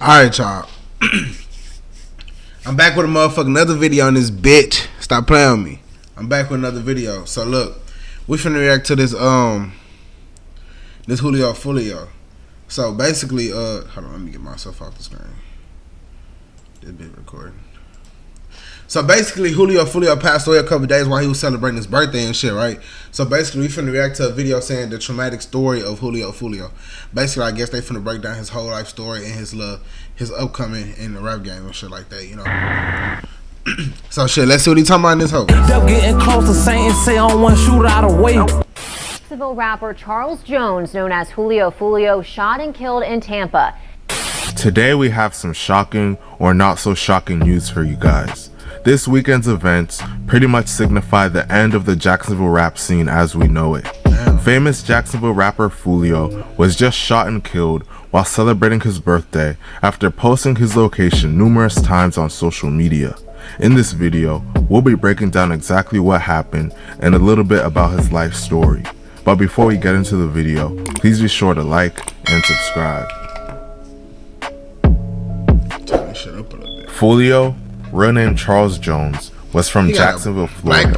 Alright, y'all. I'm back with another video on this bitch. Stop playing with me. I'm back with another video. So look, we finna react to this this Julio Foolio. So basically, hold on, let me get myself off the screen. This bitch recording. So basically, Julio Foolio passed away a couple days while he was celebrating his birthday and shit, right? So basically, we finna react to a video saying the traumatic story of Julio Foolio. Basically, I guess they finna break down his whole life story and his upcoming in the rap game and shit like that, you know. So shit, let's see what he talking about in this hoe. Getting close to saying say on one shoot out of way. Jacksonville rapper Charles Jones, known as Julio Foolio, shot and killed in Tampa. Today we have some shocking or not so shocking news for you guys. This weekend's events pretty much signify the end of the Jacksonville rap scene as we know it. Famous Jacksonville rapper Fulio was just shot and killed while celebrating his birthday after posting his location numerous times on social media. In this video, we'll be breaking down exactly what happened and a little bit about his life story. But before we get into the video, please be sure to like and subscribe. Fulio, real name Charles Jones, was from Jacksonville, Florida.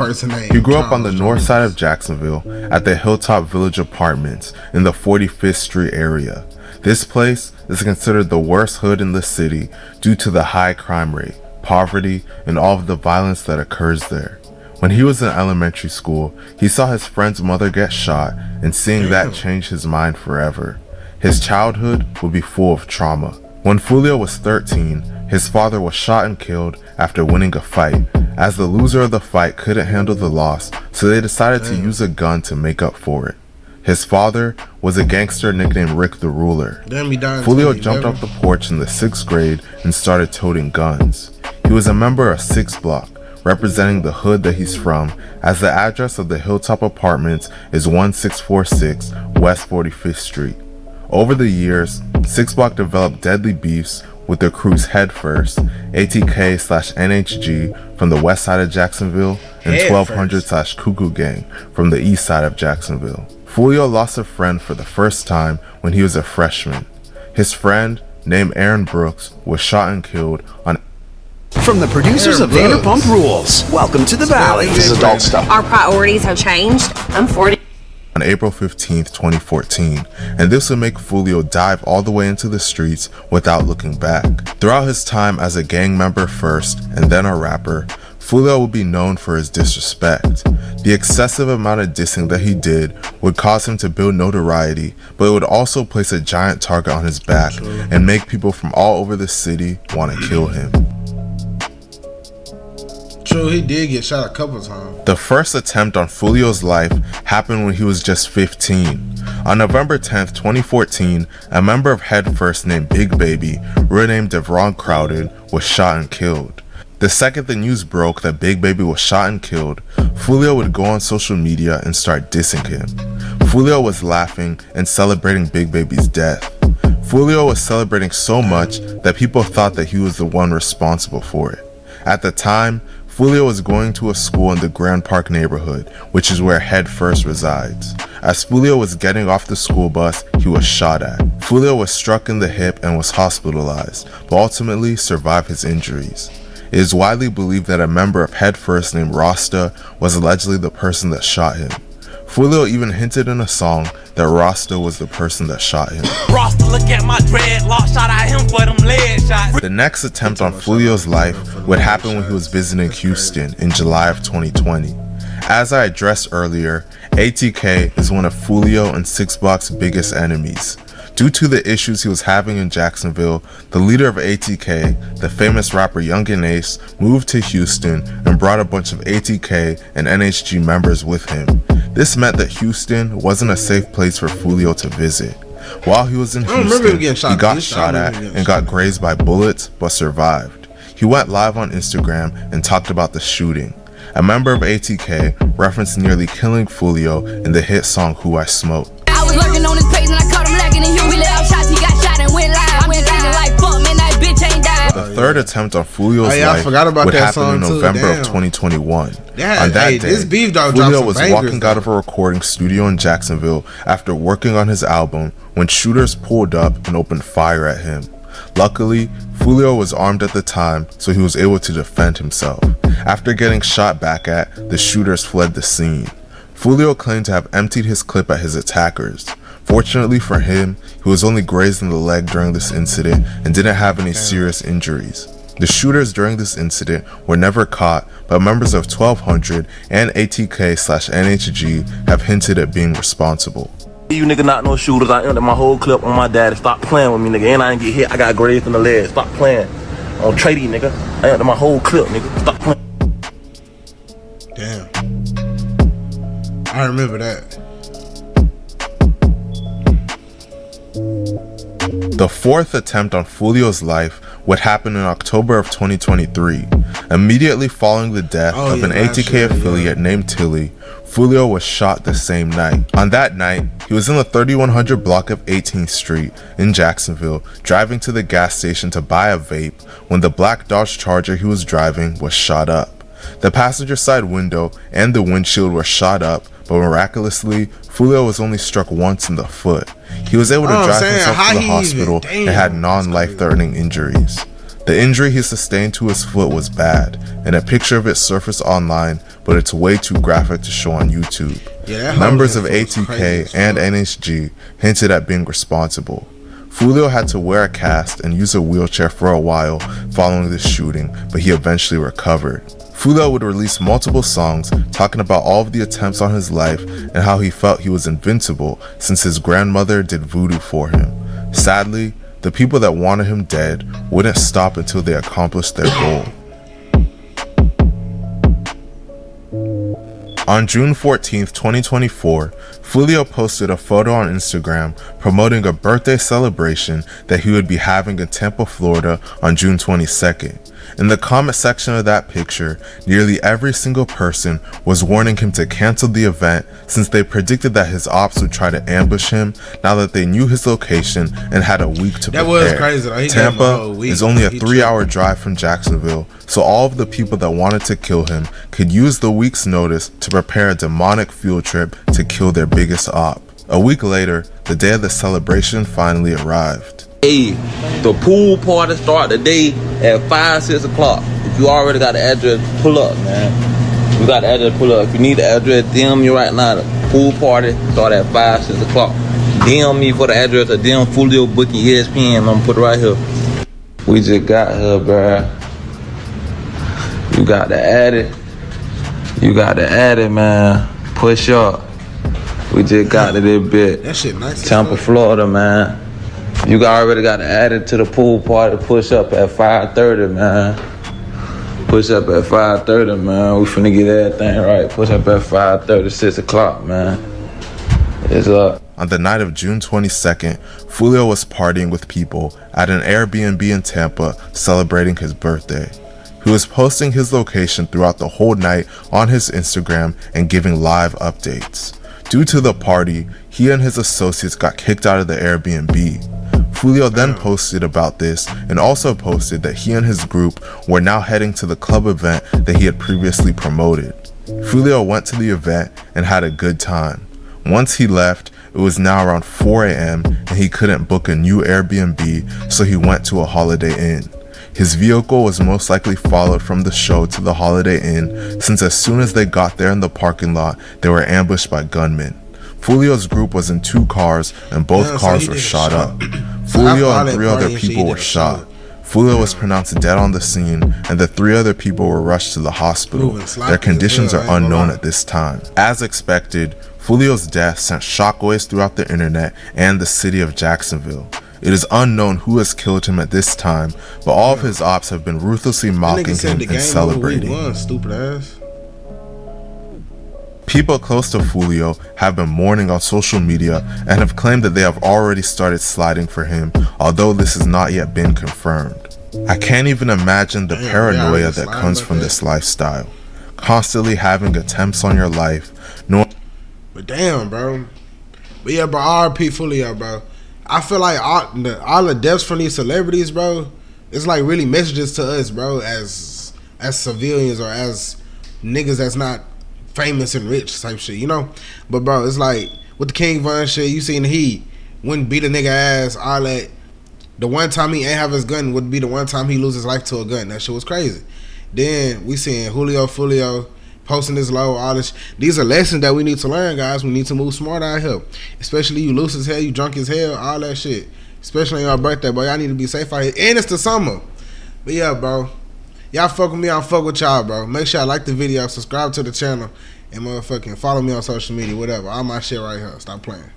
He grew up on the north side of Jacksonville at the Hilltop Village Apartments in the 45th Street area. This place is considered the worst hood in the city due to the high crime rate, poverty, and all of the violence that occurs there. When he was in elementary school, he saw his friend's mother get shot, and seeing that changed his mind forever. His childhood would be full of trauma. When Fulio was 13, his father was shot and killed after winning a fight, as the loser of the fight couldn't handle the loss, so they decided to use a gun to make up for it. His father was a gangster nicknamed Rick the Ruler. Fulio jumped off the porch in the 6th grade and started toting guns. He was a member of 6 Block, representing the hood that he's from, as the address of the Hilltop Apartments is 1646 West 45th Street. Over the years, 6 Block developed deadly beefs with the crews Head First, ATK/NHG from the west side of Jacksonville, and 1200/Cuckoo Gang from the east side of Jacksonville. Fulio lost a friend for the first time when he was a freshman. His friend, named Aaron Brooks, was shot and killed on From the producers of Vanderpump Rules, welcome to the Valley. This is adult stuff. Our priorities have changed. I'm 40. On April 15th, 2014, and this would make Fulio dive all the way into the streets without looking back. Throughout his time as a gang member first and then a rapper, Fulio would be known for his disrespect. The excessive amount of dissing that he did would cause him to build notoriety, but it would also place a giant target on his back and make people from all over the city want to kill him. True, he did get shot a couple times. The first attempt on Fulio's life happened when he was just 15. On November 10th, 2014, a member of Head First named Big Baby, real name Devron Crowded, was shot and killed. The second the news broke that Big Baby was shot and killed, Fulio would go on social media and start dissing him. Fulio was laughing and celebrating Big Baby's death. Fulio was celebrating so much that people thought that he was the one responsible for it. At the time, Fulio was going to a school in the Grand Park neighborhood, which is where Head First resides. As Fulio was getting off the school bus, he was shot at. Fulio was struck in the hip and was hospitalized, but ultimately survived his injuries. It is widely believed that a member of Head First named Rasta was allegedly the person that shot him. Fulio even hinted in a song that Rasta was the person that shot him. Rasta, look at my dreadlock, shot at him for them lead shots. The next attempt on Fulio's life would happen when he was visiting Houston in July of 2020. As I addressed earlier, ATK is one of Fulio and 6 Block's biggest enemies. Due to the issues he was having in Jacksonville, the leader of ATK, the famous rapper Young and Ace, moved to Houston and brought a bunch of ATK and NHG members with him. This meant that Houston wasn't a safe place for Fulio to visit. While he was in Houston, he got shot at and got grazed by bullets, but survived. He went live on Instagram and talked about the shooting. A member of ATK referenced nearly killing Fulio in the hit song Who I Smoke. I was lurking on his page and I caught him lacking in here. We let out shots, he got shot and went live. I'm just thinking like, fuck, man, that bitch ain't died. The third attempt on Fulio's life would happen in November of 2021. On that day, Fulio was walking out of a recording studio in Jacksonville after working on his album when shooters pulled up and opened fire at him. Luckily, Fulio was armed at the time, so he was able to defend himself. After getting shot back at, the shooters fled the scene. Fulio claimed to have emptied his clip at his attackers. Fortunately for him, he was only grazed in the leg during this incident and didn't have any serious injuries. The shooters during this incident were never caught, but members of 1200 and ATK/NHG have hinted at being responsible. You nigga not no shooters. I ended my whole clip on my daddy. Stop playing with me, nigga. And I ain't get hit. I got grazed in the leg. Stop playing. On tradie, nigga. I ended my whole clip, nigga. Stop playing. Damn. I remember that. The fourth attempt on Fulio's life would happen in October of 2023. Immediately following the death of an ATK affiliate named Tilly, Fulio was shot the same night. On that night, he was in the 3100 block of 18th Street in Jacksonville, driving to the gas station to buy a vape when the black Dodge Charger he was driving was shot up. The passenger side window and the windshield were shot up, but miraculously, Fulio was only struck once in the foot. He was able to drive himself to the hospital and had non-life-threatening injuries. The injury he sustained to his foot was bad, and a picture of it surfaced online, but it's way too graphic to show on YouTube. Members of ATK and NHG hinted at being responsible. Fulio had to wear a cast and use a wheelchair for a while following this shooting, but he eventually recovered. Fulio would release multiple songs talking about all of the attempts on his life and how he felt he was invincible since his grandmother did voodoo for him. Sadly, the people that wanted him dead wouldn't stop until they accomplished their goal. On June 14th, 2024, Fulio posted a photo on Instagram promoting a birthday celebration that he would be having in Tampa, Florida on June 22nd. In the comment section of that picture, nearly every single person was warning him to cancel the event since they predicted that his ops would try to ambush him now that they knew his location and had a week to prepare. That was crazy though. Tampa is only a 3-hour drive from Jacksonville, so all of the people that wanted to kill him could use the week's notice to prepare a demonic field trip to kill their biggest op. A week later, the day of the celebration finally arrived. Hey, the pool party start today at 5-6 o'clock. If you already got the address, pull up, man. You got the address, pull up. If you need the address, DM me right now. The pool party start at 5-6 o'clock. DM me for the address or DM Fulio booking ESPN. I'm gonna put it right here. We just got here, bruh. You got to add it. You got to add it, man. Push up. We just got to this bit. That shit nice. Tampa, Florida, man. You already got to add it to the pool party. Push up at 5:30, man. Push up at 5:30, man. We finna get everything right. Push up at 5:30, 6 o'clock, man. It's up. On the night of June 22nd, Fulio was partying with people at an Airbnb in Tampa celebrating his birthday. He was posting his location throughout the whole night on his Instagram and giving live updates. Due to the party, he and his associates got kicked out of the Airbnb. Fulio then posted about this and also posted that he and his group were now heading to the club event that he had previously promoted. Fulio went to the event and had a good time. Once he left, it was now around 4 a.m. and he couldn't book a new Airbnb, so he went to a Holiday Inn. His vehicle was most likely followed from the show to the Holiday Inn, since as soon as they got there in the parking lot, they were ambushed by gunmen. Fulio's group was in 2 cars and both cars were shot up. Fulio and 3 other people were shot. Fulio was pronounced dead on the scene and the 3 other people were rushed to the hospital. Their conditions are unknown at this time. As expected, Fulio's death sent shockwaves throughout the internet and the city of Jacksonville. It is unknown who has killed him at this time, but all of his ops have been ruthlessly mocking him and celebrating. Stupid ass. People close to Fulio have been mourning on social media and have claimed that they have already started sliding for him, although this has not yet been confirmed. I can't even imagine the paranoia that comes from this lifestyle. Constantly having attempts on your life. But damn, bro. But yeah, bro, RP Fulio, bro. I feel like all the deaths from these celebrities, bro, it's like really messages to us, bro, as civilians or as niggas that's not famous and rich type shit, you know? But bro, it's like with the King Von shit, you seen he wouldn't beat a nigga ass, all that, The one time he ain't have his gun would be the one time he lose his life to a gun. That shit was crazy. Then we seeing Julio Foolio posting this low, all this. These are lessons that we need to learn, guys. We need to move smart out here. Especially you loose as hell, you drunk as hell, all that shit. Especially on your birthday, boy. Y'all need to be safe out here. And it's the summer. But yeah, bro. Y'all fuck with me, I'll fuck with y'all, bro. Make sure y'all like the video, subscribe to the channel, and motherfucking follow me on social media, whatever. All my shit right here. Stop playing.